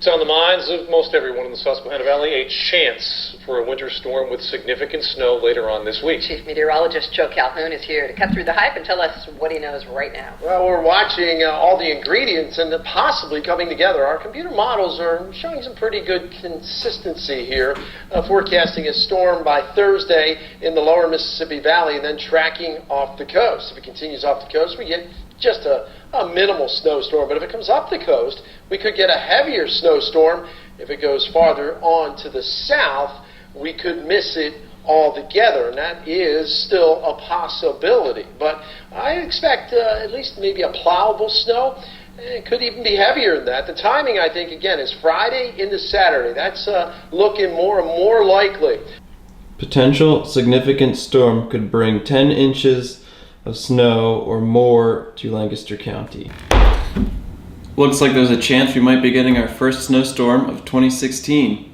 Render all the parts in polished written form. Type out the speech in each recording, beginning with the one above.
It's on the minds of most everyone in the Susquehanna Valley, a chance for a winter storm with significant snow later on this week. Chief Meteorologist Joe Calhoun is here to cut through the hype and tell us what he knows right now. Well, we're watching all the ingredients and possibly coming together. Our computer models are showing some pretty good consistency here, forecasting a storm by Thursday in the lower Mississippi Valley and then tracking off the coast. If it continues off the coast, we get just a minimal snowstorm, but if it comes up the coast, we could get a heavier snowstorm. If it goes farther on to the south, we could miss it altogether, and that is still a possibility. But I expect at least maybe a plowable snow. It could even be heavier than that. The timing, I think, again, is Friday into Saturday. That's looking more and more likely. Potential significant storm could bring 10 inches of snow or more to Lancaster County. Looks like there's a chance we might be getting our first snowstorm of 2016.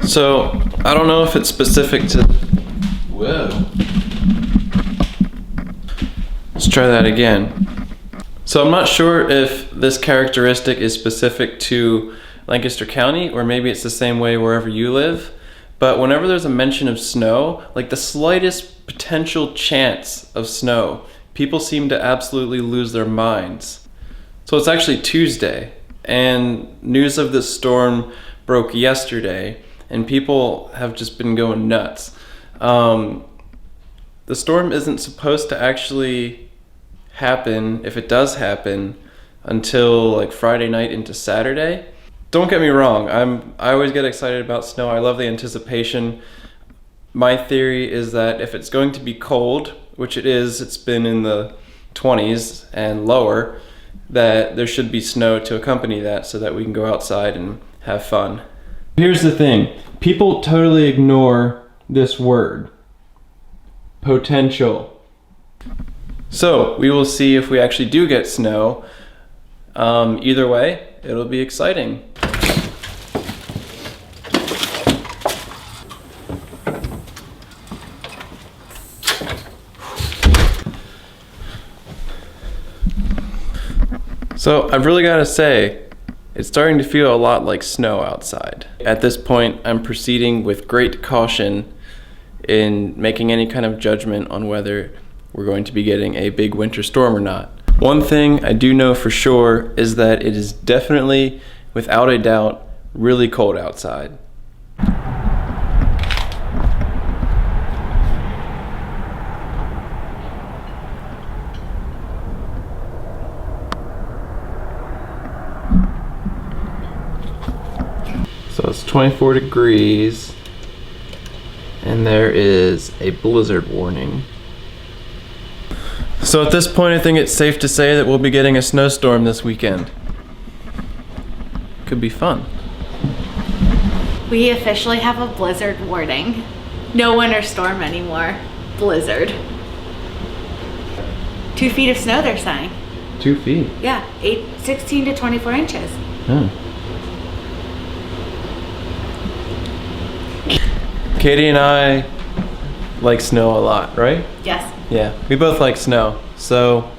So, I don't know if it's specific to... Whoa. Let's try that again. So I'm not sure if this characteristic is specific to Lancaster County, or maybe it's the same way wherever you live. But whenever there's a mention of snow, like the slightest potential chance of snow, people seem to absolutely lose their minds. So it's actually Tuesday, and news of this storm broke yesterday, and people have just been going nuts. The storm isn't supposed to actually happen, if it does happen, until like Friday night into Saturday. Don't get me wrong, I always get excited about snow. I love the anticipation. My theory is that if it's going to be cold, which it is, it's been in the 20s and lower, that there should be snow to accompany that so that we can go outside and have fun. Here's the thing, people totally ignore this word, potential. So we will see if we actually do get snow. Either way, it'll be exciting. So I've really got to say, it's starting to feel a lot like snow outside. At this point, I'm proceeding with great caution in making any kind of judgment on whether we're going to be getting a big winter storm or not. One thing I do know for sure is that it is definitely, without a doubt, really cold outside. So it's 24 degrees, and there is a blizzard warning. So at this point, I think it's safe to say that we'll be getting a snowstorm this weekend. Could be fun. We officially have a blizzard warning. No winter storm anymore. Blizzard. 2 feet of snow, they're saying. 2 feet? Yeah, 16 to 24 inches. Oh. Katie and I like snow a lot, right? Yes. Yeah, we both like snow, so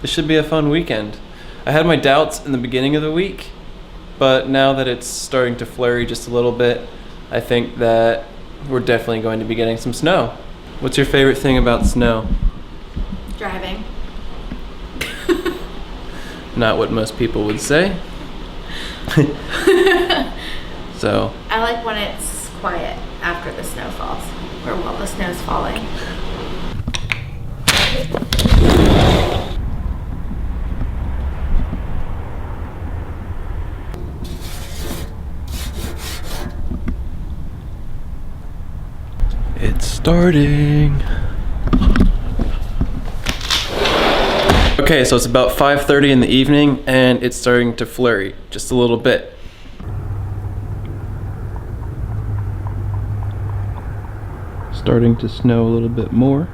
this should be a fun weekend. I had my doubts in the beginning of the week, but now that it's starting to flurry just a little bit, I think that we're definitely going to be getting some snow. What's your favorite thing about snow? Driving. Not what most people would say. So. I like when it's quiet after the snow falls, or while the snow's falling. It's starting. Okay, so it's about 5:30 in the evening and it's starting to flurry just a little bit. Starting to snow a little bit more.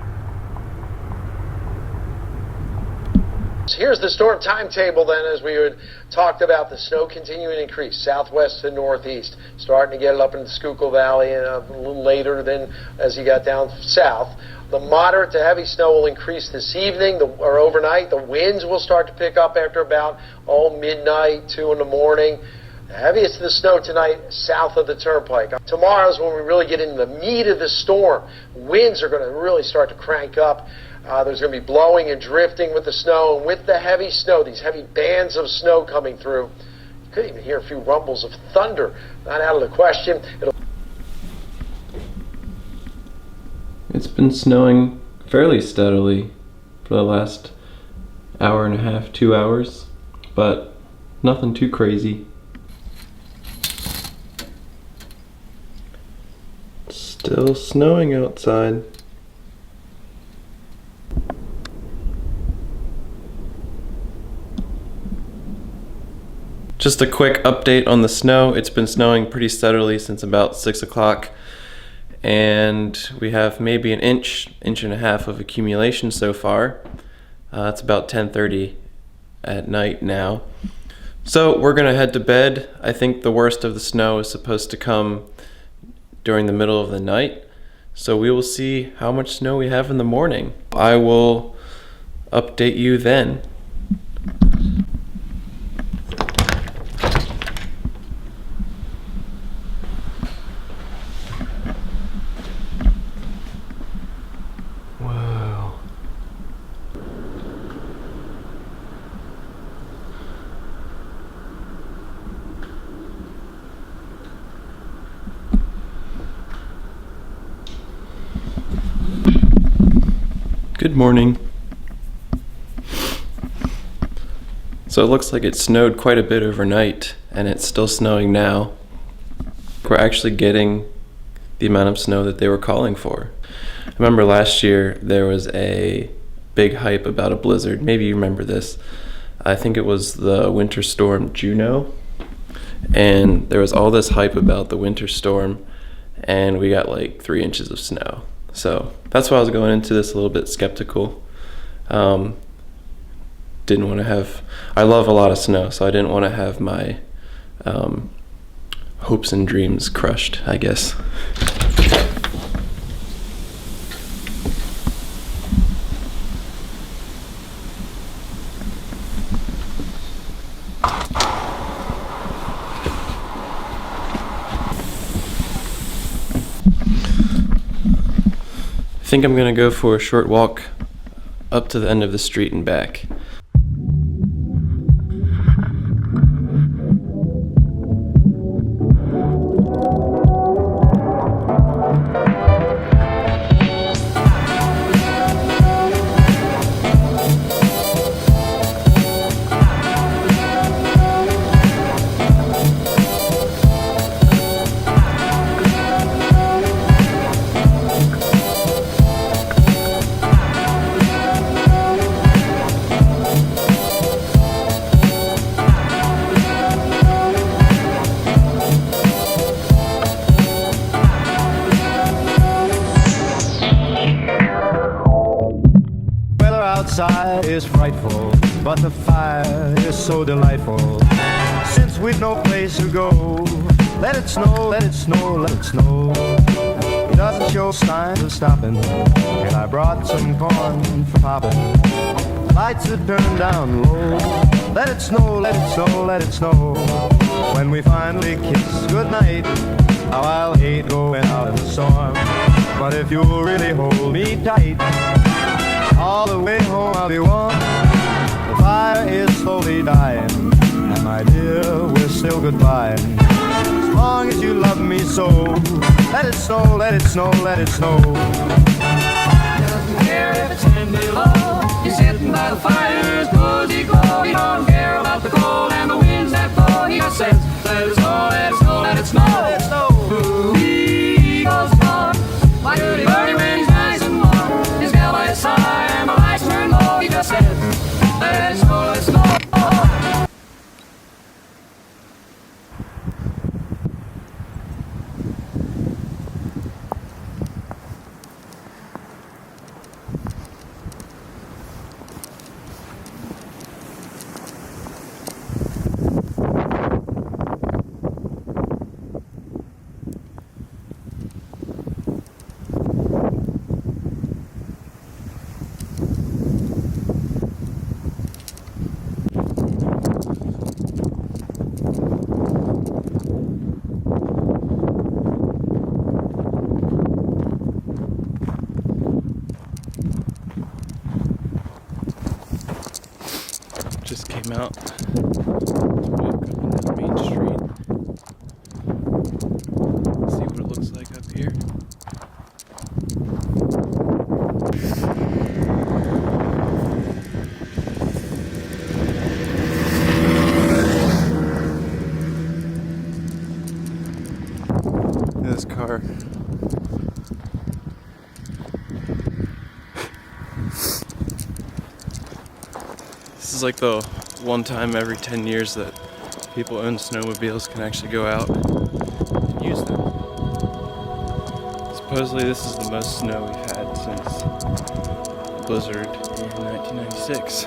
Here's the storm timetable then, as we had talked about, the snow continuing to increase southwest to northeast, starting to get it up into the Schuylkill Valley and a little later than as you got down south. The moderate to heavy snow will increase this evening or overnight. The winds will start to pick up after about midnight, 2 in the morning. The heaviest of the snow tonight south of the turnpike. Tomorrow's when we really get into the meat of the storm. Winds are going to really start to crank up. There's going to be blowing and drifting with the snow. And with the heavy snow, these heavy bands of snow coming through, you could even hear a few rumbles of thunder. Not out of the question. It's been snowing fairly steadily for the last hour and a half, 2 hours, but nothing too crazy. Still snowing outside. Just a quick update on the snow. It's been snowing pretty steadily since about 6 o'clock. And we have maybe an inch and a half of accumulation so far. It's about 10:30 at night now. So we're gonna head to bed. I think the worst of the snow is supposed to come during the middle of the night. So we will see how much snow we have in the morning. I will update you then. Good morning. So it looks like it snowed quite a bit overnight, and it's still snowing now. We're actually getting the amount of snow that they were calling for. I remember last year there was a big hype about a blizzard. Maybe you remember this. I think it was the winter storm Juno, and there was all this hype about the winter storm, and we got like 3 inches of snow. So that's why I was going into this a little bit skeptical. Didn't want to have, I love a lot of snow, so I didn't want to have my hopes and dreams crushed, I guess. I think I'm gonna go for a short walk up to the end of the street and back. Outside is frightful, but the fire is so delightful. Since we've no place to go, let it snow, let it snow, let it snow. It doesn't show signs of stopping, and I brought some corn for popping. Lights are turned down low. Let it snow, let it snow, let it snow. When we finally kiss goodnight, how I'll hate going out in the storm. But if you'll really hold me tight, all the way home I'll be warm. The fire is slowly dying, and my dear, we're still goodbye. As long as you love me so, let it snow, let it snow, let it snow. Doesn't care if it's 10 below. He's sitting by the fire's cozy glow. He don't care about the cold and the winds that blow. He just says, let it snow, let it snow, let it snow, let it snow. Ooh, he goes on like a birdie when he's nice and warm. His gal by his side and the lights turn low. He just says, let it snow, let it snow. car. This is like the one time every 10 years that people own snowmobiles can actually go out and use them. Supposedly this is the most snow we've had since the blizzard in 1996.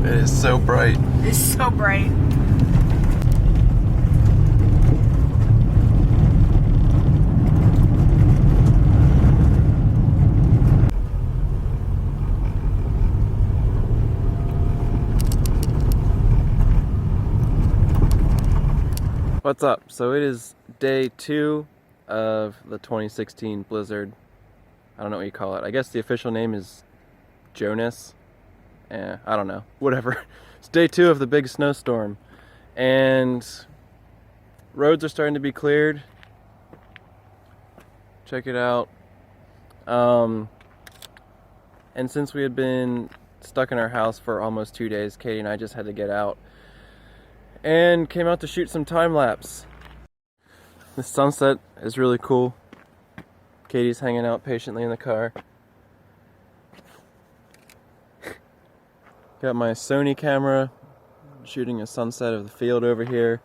It is so bright. It's so bright. What's up? So it is day 2 of the 2016 blizzard. I don't know what you call it. I guess the official name is Jonas. I don't know. Whatever. It's day 2 of the big snowstorm. And roads are starting to be cleared. Check it out. And since we had been stuck in our house for almost 2 days, Katie and I just had to get out and came out to shoot some time lapse. The sunset is really cool. Katie's hanging out patiently in the car. Got my Sony camera shooting a sunset of the field over here,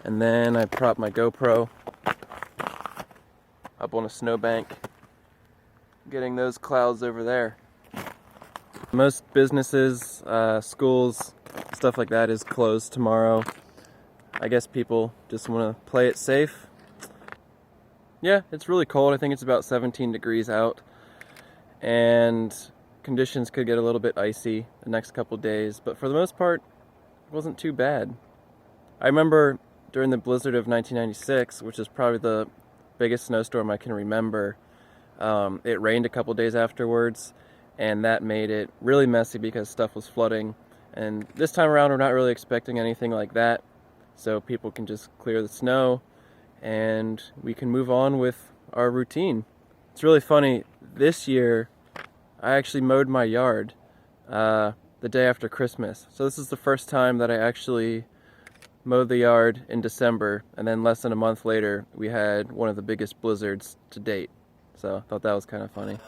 and then I propped my GoPro up on a snowbank, getting those clouds over there. Most businesses, schools, stuff like that is closed tomorrow. I guess people just want to play it safe. Yeah, it's really cold. I think it's about 17 degrees out, and conditions could get a little bit icy the next couple days, but for the most part, it wasn't too bad. I remember during the blizzard of 1996, which is probably the biggest snowstorm I can remember, it rained a couple days afterwards, and that made it really messy because stuff was flooding. And this time around, we're not really expecting anything like that, so people can just clear the snow and we can move on with our routine. It's really funny, this year I actually mowed my yard the day after Christmas. So this is the first time that I actually mowed the yard in December, and then less than a month later we had one of the biggest blizzards to date. So I thought that was kind of funny.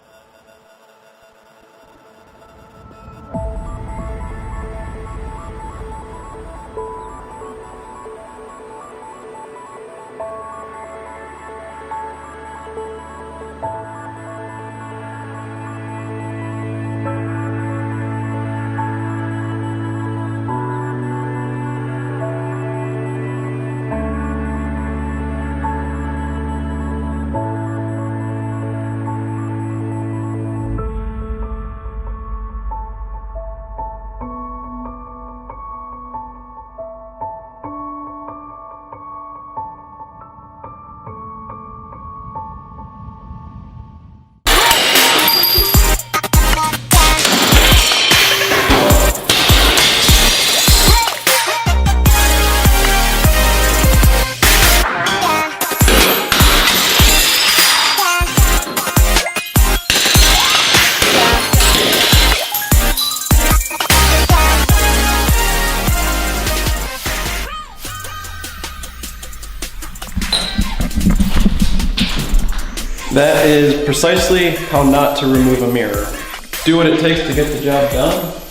That is precisely how not to remove a mirror. Do what it takes to get the job done,